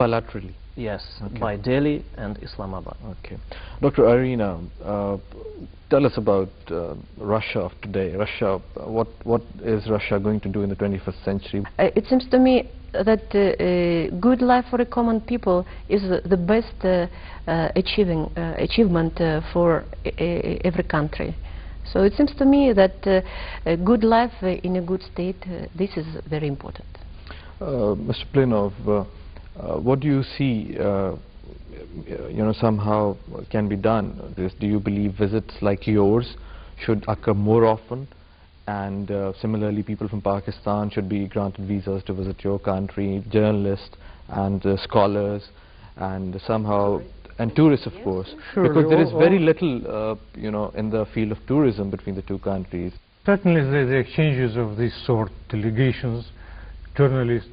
Bilaterally? Yes, Okay. by Delhi and Islamabad. Okay. Dr. Arina, tell us about Russia of today. Russia, what is Russia going to do in the 21st century? It seems to me that good life for a common people is the best achievement for every country. So it seems to me that a good life in a good state, this is very important. Mr. Plenov, what do you see, somehow can be done? Do you believe visits like yours should occur more often? And similarly, people from Pakistan should be granted visas to visit your country, journalists and scholars, and somehow, and tourists, of course, sure, because there is very little, in the field of tourism between the two countries. Certainly, the exchanges of this sort, delegations, journalists,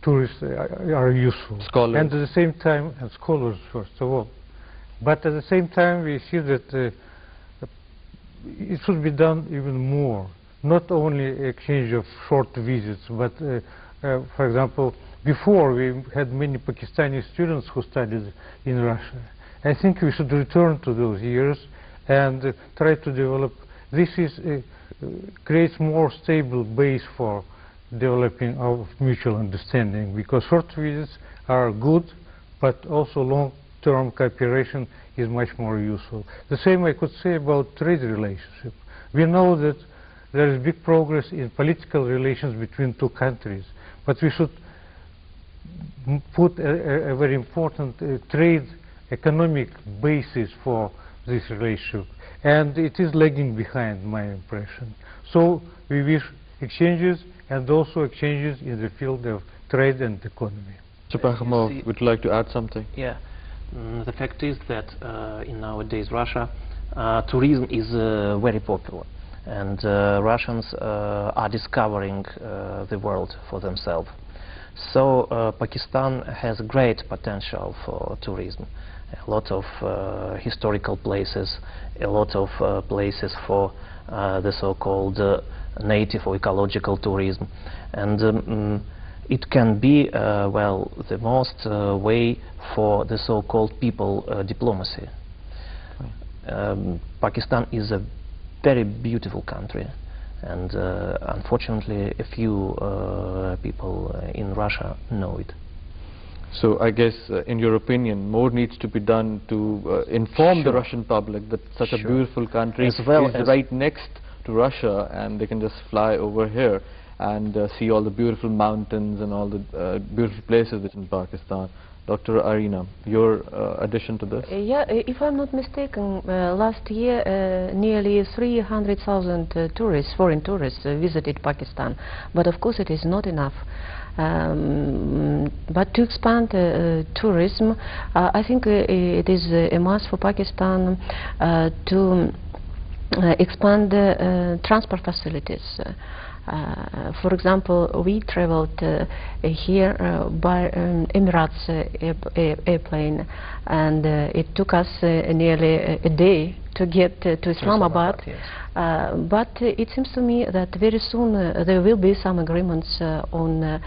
tourists, are useful. Scholars. And at the same time, and scholars, first of all. But at the same time, we see that it should be done even more. Not only exchange of short visits, but, for example, before we had many Pakistani students who studied in Russia. I think we should return to those years and try to develop. This creates more stable base for developing of mutual understanding, because short visits are good, but also long-term cooperation is much more useful. The same I could say about trade relationship. We know that there is big progress in political relations between two countries, but we should put a very important trade economic basis for this relationship, and it is lagging behind, my impression. So we wish exchanges and also exchanges in the field of trade and economy. Mr. Pakhomov, would you like to add something? Yeah, the fact is that in nowadays Russia, tourism is very popular, and Russians are discovering the world for themselves. So Pakistan has great potential for tourism. A lot of historical places, a lot of places for the so-called native or ecological tourism, and it can be well, the most way for the so-called people diplomacy. Pakistan is a very beautiful country, and unfortunately a few people in Russia know it. So I guess, in your opinion, more needs to be done to inform the Russian public that such a beautiful country is right next to Russia, and they can just fly over here and see all the beautiful mountains and all the beautiful places in Pakistan. Dr. Arina, your addition to this? Yeah, if I'm not mistaken, last year nearly 300,000 tourists, foreign tourists, visited Pakistan. But of course it is not enough. But to expand tourism, I think it is a must for Pakistan to expand transport facilities. For example, we traveled here by Emirates airplane, and it took us nearly a day to get to Islamabad. Yes. But it seems to me that very soon there will be some agreements on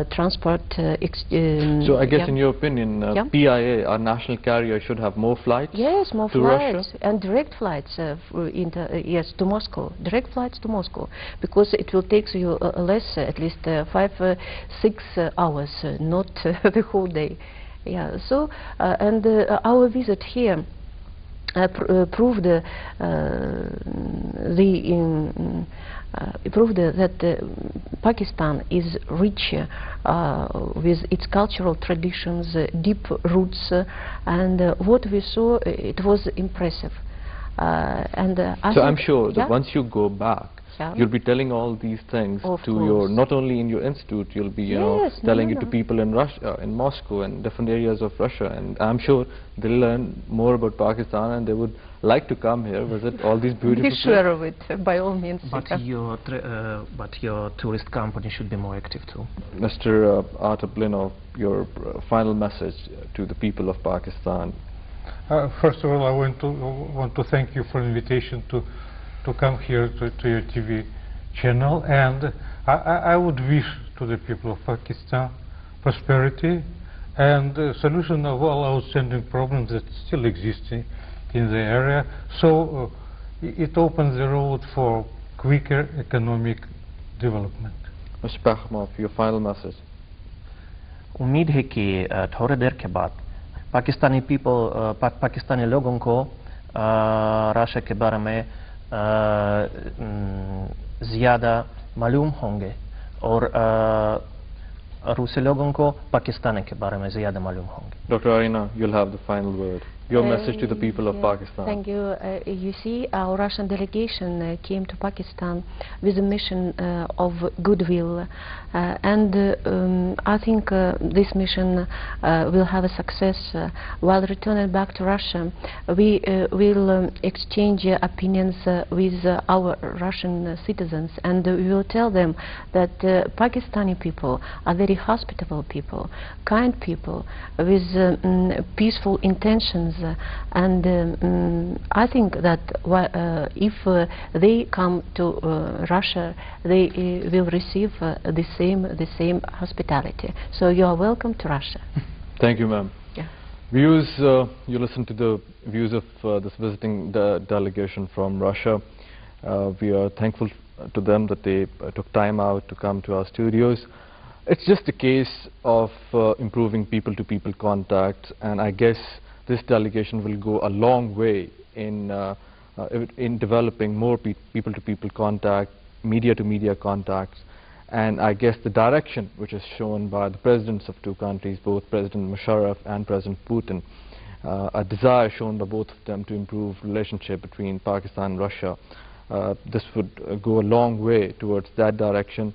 transport. So I guess in your opinion, PIA, our national carrier, should have more flights? Yes, more to flights Russia? and direct flights yes, to Moscow. Direct flights to Moscow, because it will take you less, at least 5-6 hours, not the whole day. Yeah. So and our visit here proved that Pakistan is rich with its cultural traditions, deep roots, and what we saw, it was impressive. So I'm sure that once you go back, you'll be telling all these things to your, not only in your institute, you'll be telling it to people in Russia, in Moscow and different areas of Russia, and I'm sure they'll learn more about Pakistan and they would like to come here, visit all these beautiful places. Be sure of it, by all means. But your tourist company should be more active too. Mr. Artur Plenov, your final message to the people of Pakistan. First of all, I want to thank you for the invitation to come here to your TV channel, and I would wish to the people of Pakistan prosperity and the solution of all outstanding problems that still exist in the area. So it opens the road for quicker economic development. Mr. Pakhmov, your final message. उम्मीद है कि थोड़ी देर के बाद पाकिस्तानी पाकिस्तानी लोगों को Russia के बारे में ज़्यादा मालूम होंगे और रूसी लोगों को पाकिस्तान के बारे में ज़्यादा मालूम होंगे. Dr. Arina, you'll have the final word. Your message to the people of Pakistan. Thank you. You see, our Russian delegation came to Pakistan with a mission of goodwill, and I think this mission will have a success. While returning back to Russia, we will exchange opinions with our Russian citizens, and we will tell them that Pakistani people are very hospitable people, kind people, with peaceful intentions. And I think that if they come to Russia, they will receive the same hospitality. So you are welcome to Russia. Thank you, ma'am. Yeah. Viewers, you listen to the views of this visiting delegation from Russia. We are thankful to them that they took time out to come to our studios. It's just a case of improving people-to-people contact, and I guess this delegation will go a long way in developing more people-to-people contact, media-to-media contacts, and I guess the direction which is shown by the presidents of two countries, both President Musharraf and President Putin, a desire shown by both of them to improve relationship between Pakistan and Russia. This would go a long way towards that direction,